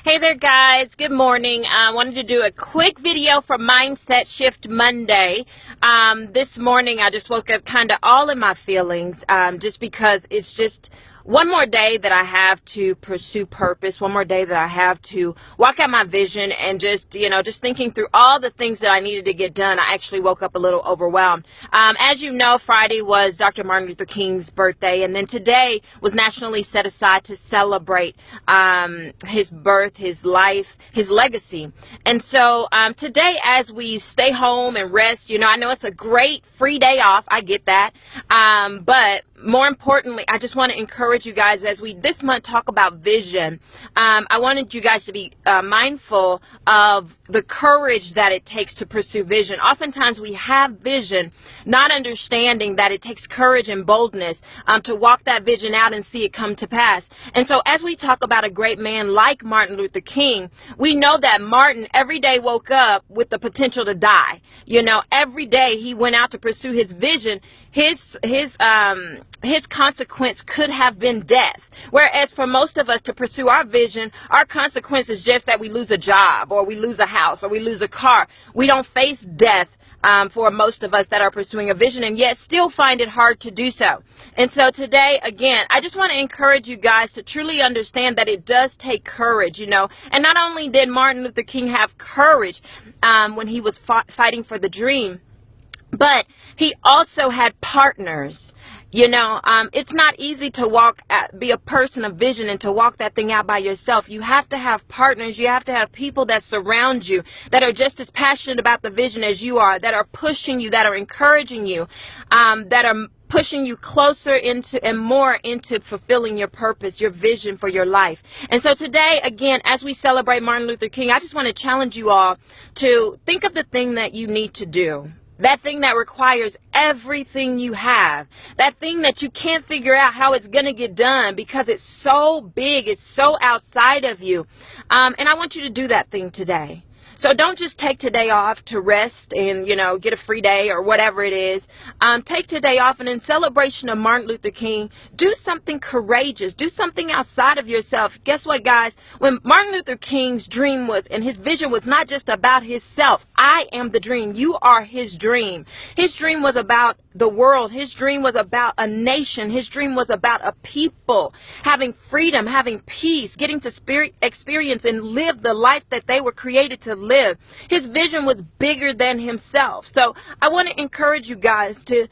Hey there, guys. Good morning. I wanted to do a quick video for Mindset Shift Monday. This morning, I just woke up kind of all in my feelings, just because it's just one more day that I have to pursue purpose, one more day that I have to walk out my vision, and just thinking through all the things that I needed to get done. I actually woke up a little overwhelmed. As you know, Friday was Dr. Martin Luther King's birthday, and then today was nationally set aside to celebrate his birth, his life, his legacy. And so today, as we stay home and rest, I know it's a great free day off. I get that. But more importantly, I just want to encourage you guys as we this month talk about vision. I wanted you guys to be mindful of the courage that it takes to pursue vision. Oftentimes we have vision, not understanding that it takes courage and boldness to walk that vision out and see it come to pass. And so as we talk about a great man like Martin Luther King, we know that Martin every day woke up with the potential to die. Every day he went out to pursue his vision. His consequence could have been death. Whereas for most of us to pursue our vision, our consequence is just that we lose a job, or we lose a house, or we lose a car. We don't face death for most of us that are pursuing a vision, and yet still find it hard to do so. And so today, again, I just want to encourage you guys to truly understand that it does take courage, and not only did Martin Luther King have courage when he was fighting for the dream, but he also had partners. It's not easy to be a person of vision and to walk that thing out by yourself. You have to have partners. You have to have people that surround you, that are just as passionate about the vision as you are, that are pushing you, that are encouraging you, that are pushing you closer into and more into fulfilling your purpose, your vision for your life. And so today, again, as we celebrate Martin Luther King, I just want to challenge you all to think of the thing that you need to do. That thing that requires everything you have. That thing that you can't figure out how it's going to get done because it's so big, it's so outside of you. And I want you to do that thing today. So don't just take today off to rest and, get a free day or whatever it is. Take today off, and in celebration of Martin Luther King, do something courageous. Do something outside of yourself. Guess what, guys? When Martin Luther King's dream was, and his vision was not just about himself. I am the dream. You are his dream. His dream was about the world. His dream was about a nation. His dream was about a people having freedom, having peace, getting to experience and live the life that they were created to live. His vision was bigger than himself. So I want to encourage you guys to,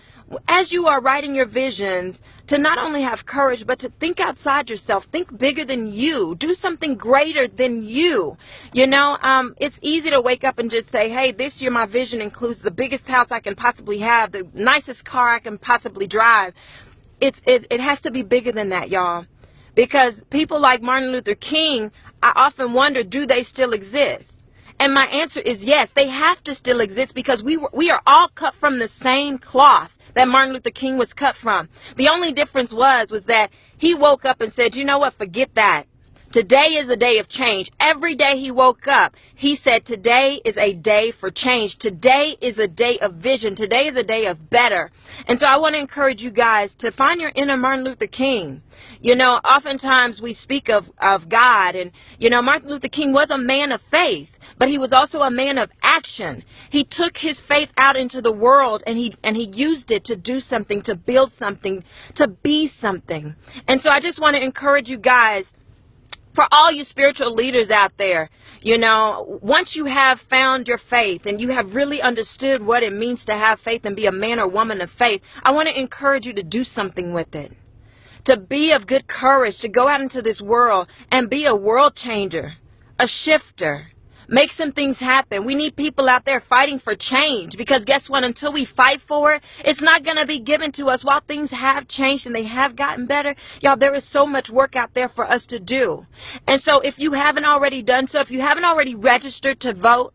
as you are writing your visions, to not only have courage, but to think outside yourself. Think bigger than you. Do something greater than you. It's easy to wake up and just say, hey, this year my vision includes the biggest house I can possibly have, the nicest car I can possibly drive. It has to be bigger than that, y'all. Because people like Martin Luther King, I often wonder, do they still exist? And my answer is yes, they have to still exist, because we are all cut from the same cloth that Martin Luther King was cut from. The only difference was that he woke up and said, you know what, forget that. Today is a day of change. Every day he woke up, he said, today is a day for change. Today is a day of vision. Today is a day of better. And so I want to encourage you guys to find your inner Martin Luther King. Oftentimes we speak of God, and, Martin Luther King was a man of faith, but he was also a man of action. He took his faith out into the world, and he used it to do something, to build something, to be something. And so I just want to encourage you guys, for all you spiritual leaders out there, once you have found your faith and you have really understood what it means to have faith and be a man or woman of faith, I want to encourage you to do something with it. To be of good courage, to go out into this world and be a world changer, a shifter. Make some things happen. We need people out there fighting for change, because guess what? Until we fight for it, it's not going to be given to us. While things have changed and they have gotten better, y'all, there is so much work out there for us to do. And so if you haven't already done so, if you haven't already registered to vote,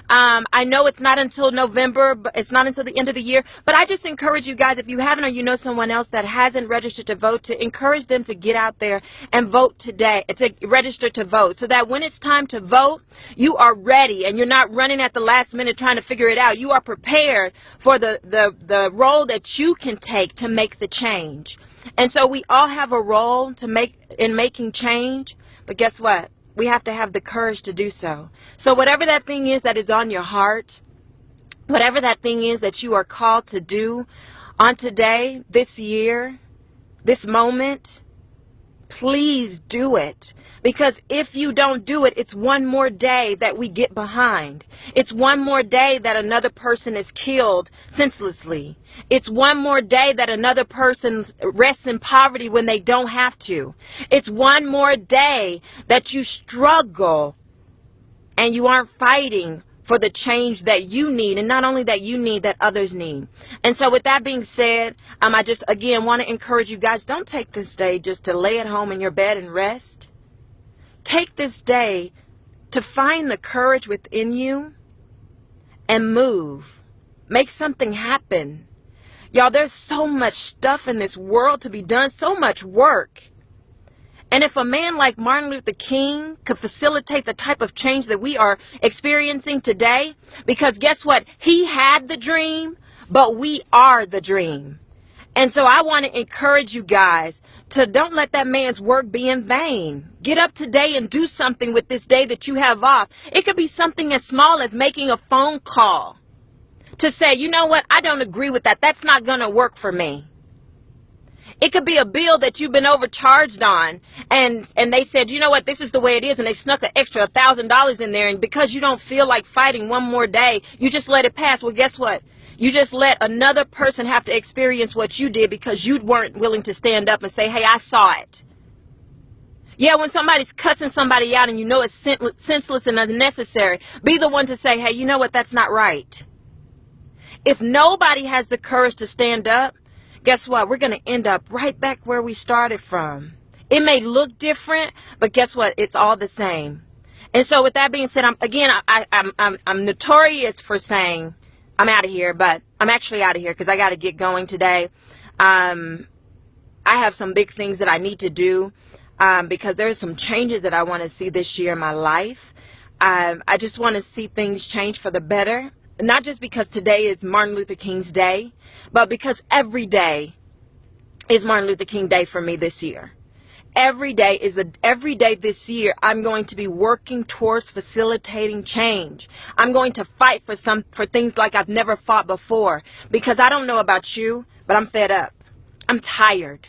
I know it's not until November, but it's not until the end of the year. But I just encourage you guys, if you haven't, or you know someone else that hasn't registered to vote, to encourage them to get out there and vote today, to register to vote, so that when it's time to vote, you are ready and you're not running at the last minute trying to figure it out. You are prepared for the role that you can take to make the change. And so we all have a role to make in making change. But guess what? We have to have the courage to do so. So whatever that thing is that is on your heart, whatever that thing is that you are called to do on today, this year, this moment, please do it. Because if you don't do it, it's one more day that we get behind. It's one more day that another person is killed senselessly. It's one more day that another person rests in poverty when they don't have to. It's one more day that you struggle and you aren't fighting for the change that you need, and not only that you need, that others need. And so with that being said, I just again want to encourage you guys, don't take this day just to lay at home in your bed and rest. Take this day to find the courage within you and move. Make something happen. Y'all, there's so much stuff in this world to be done, so much work. And if a man like Martin Luther King could facilitate the type of change that we are experiencing today, because guess what? He had the dream, but we are the dream. And so I want to encourage you guys to don't let that man's work be in vain. Get up today and do something with this day that you have off. It could be something as small as making a phone call to say, you know what? I don't agree with that. That's not going to work for me. It could be a bill that you've been overcharged on, and they said, you know what, this is the way it is, and they snuck an extra $1,000 in there, and because you don't feel like fighting one more day, you just let it pass. Well, guess what? You just let another person have to experience what you did because you weren't willing to stand up and say, hey, I saw it. Yeah, when somebody's cussing somebody out and you know it's senseless and unnecessary, be the one to say, hey, you know what, that's not right. If nobody has the courage to stand up, guess what? We're going to end up right back where we started from. It may look different, but guess what? It's all the same. And so with that being said, I'm notorious for saying I'm out of here, but I'm actually out of here because I got to get going today. I have some big things that I need to do because there's some changes that I want to see this year in my life. I just want to see things change for the better. Not just because today is Martin Luther King's day, but because every day is Martin Luther King Day for me this year. Every day this year, I'm going to be working towards facilitating change. I'm going to fight for things like I've never fought before, because I don't know about you, but I'm fed up. I'm tired.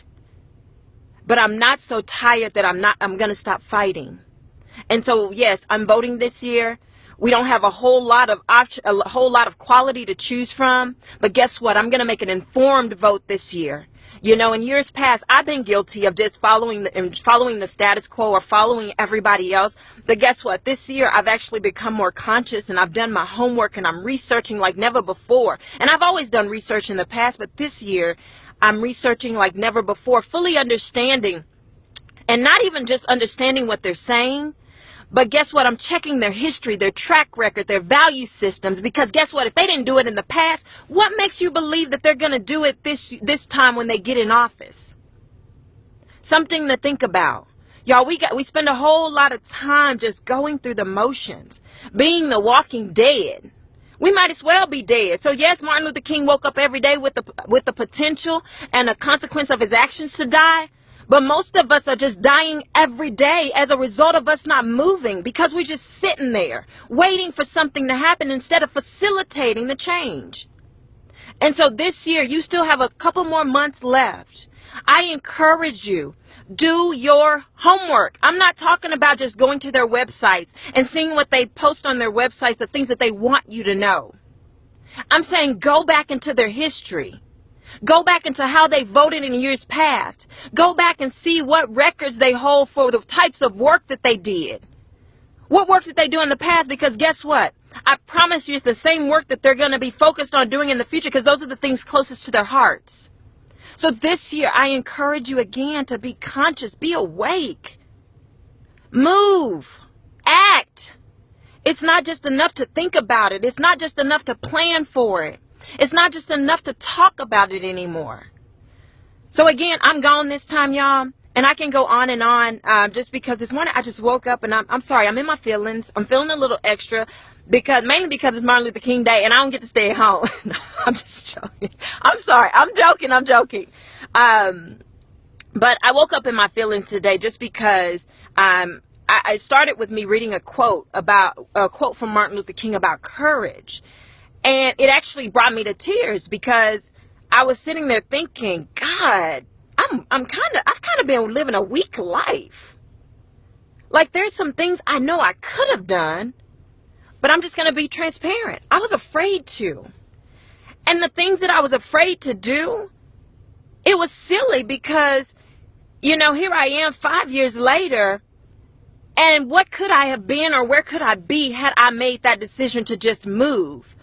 But I'm not so tired that I'm going to stop fighting. And so, yes, I'm voting this year. We don't have a whole lot of quality to choose from, but guess what? I'm going to make an informed vote this year. You know, in years past, I've been guilty of just following the status quo or following everybody else. But guess what? This year, I've actually become more conscious, and I've done my homework, and I'm researching like never before. And I've always done research in the past, but this year, I'm researching like never before, fully understanding, and not even just understanding what they're saying, but guess what? I'm checking their history, their track record, their value systems, because guess what? If they didn't do it in the past, what makes you believe that they're going to do it this time when they get in office? Something to think about. Y'all, we spend a whole lot of time just going through the motions, being the walking dead. We might as well be dead. So yes, Martin Luther King woke up every day with the potential and a consequence of his actions to die. But most of us are just dying every day as a result of us not moving, because we're just sitting there waiting for something to happen instead of facilitating the change. And so this year, you still have a couple more months left. I encourage you, do your homework. I'm not talking about just going to their websites and seeing what they post on their websites, the things that they want you to know. I'm saying go back into their history. Go back into how they voted in years past. Go back and see what records they hold for the types of work that they did. What work did they do in the past? Because guess what? I promise you it's the same work that they're going to be focused on doing in the future, because those are the things closest to their hearts. So this year, I encourage you again to be conscious, be awake, move, act. It's not just enough to think about it. It's not just enough to plan for it. It's not just enough to talk about it anymore. So again, I'm gone this time, y'all. And I can go on and on just because this morning I just woke up and I'm sorry, I'm in my feelings. I'm feeling a little extra mainly because it's Martin Luther King Day and I don't get to stay at home. No, I'm just joking. I'm sorry. I'm joking. But I woke up in my feelings today just because I it started with me reading a quote from Martin Luther King about courage. And it actually brought me to tears because I was sitting there thinking, God, I've kind of been living a weak life. Like, there's some things I know I could have done, but I'm just going to be transparent. I was afraid to. And the things that I was afraid to do, it was silly because, you know, here I am 5 years later, and what could I have been or where could I be had I made that decision to just move?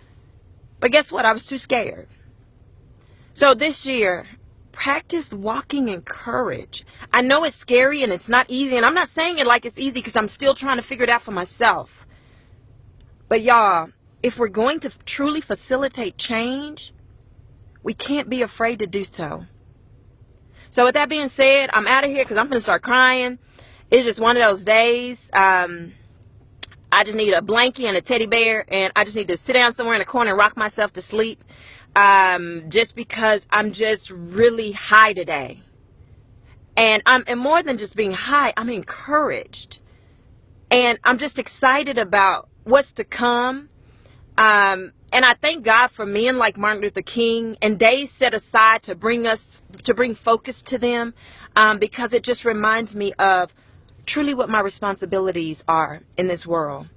But guess what? I was too scared. So this year, practice walking in courage. I know it's scary and it's not easy, and I'm not saying it like it's easy because I'm still trying to figure it out for myself. But y'all, if we're going to truly facilitate change, we can't be afraid to do so. So with that being said, I'm out of here because I'm going to start crying. It's just one of those days. I just need a blankie and a teddy bear, and I just need to sit down somewhere in a corner and rock myself to sleep. Just because I'm just really high today. And more than just being high, I'm encouraged. And I'm just excited about what's to come. And I thank God for men like Martin Luther King and days set aside to bring focus to them, because it just reminds me of truly what my responsibilities are in this world.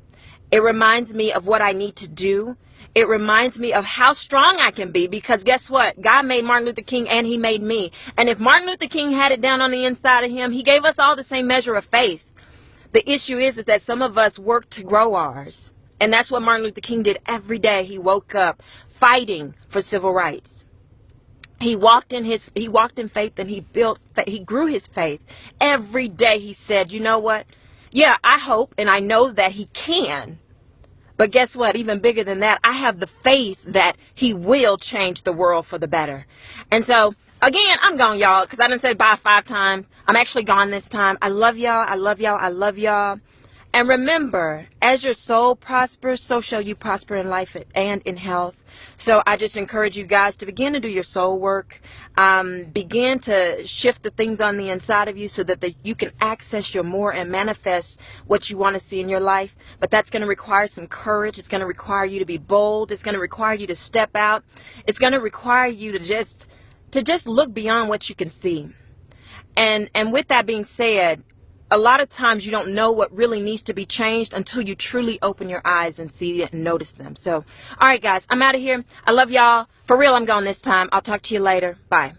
It reminds me of what I need to do. It reminds me of how strong I can be, because guess what? God made Martin Luther King and he made me. And if Martin Luther King had it down on the inside of him, he gave us all the same measure of faith. The issue is that some of us work to grow ours. And that's what Martin Luther King did every day. He woke up fighting for civil rights. He walked in faith, and he grew his faith. Every day he said, you know what? Yeah, I hope and I know that he can. But guess what? Even bigger than that, I have the faith that he will change the world for the better. And so, again, I'm gone, y'all, because I done said bye 5 times. I'm actually gone this time. I love y'all. I love y'all. I love y'all. And remember, as your soul prospers, so shall you prosper in life and in health. So I just encourage you guys to begin to do your soul work. Begin to shift the things on the inside of you so that you can access your more and manifest what you want to see in your life. But that's going to require some courage. It's going to require you to be bold. It's going to require you to step out. It's going to require you to just look beyond what you can see. And with that being said, a lot of times you don't know what really needs to be changed until you truly open your eyes and see it and notice them. So, all right, guys, I'm out of here. I love y'all. For real, I'm gone this time. I'll talk to you later. Bye.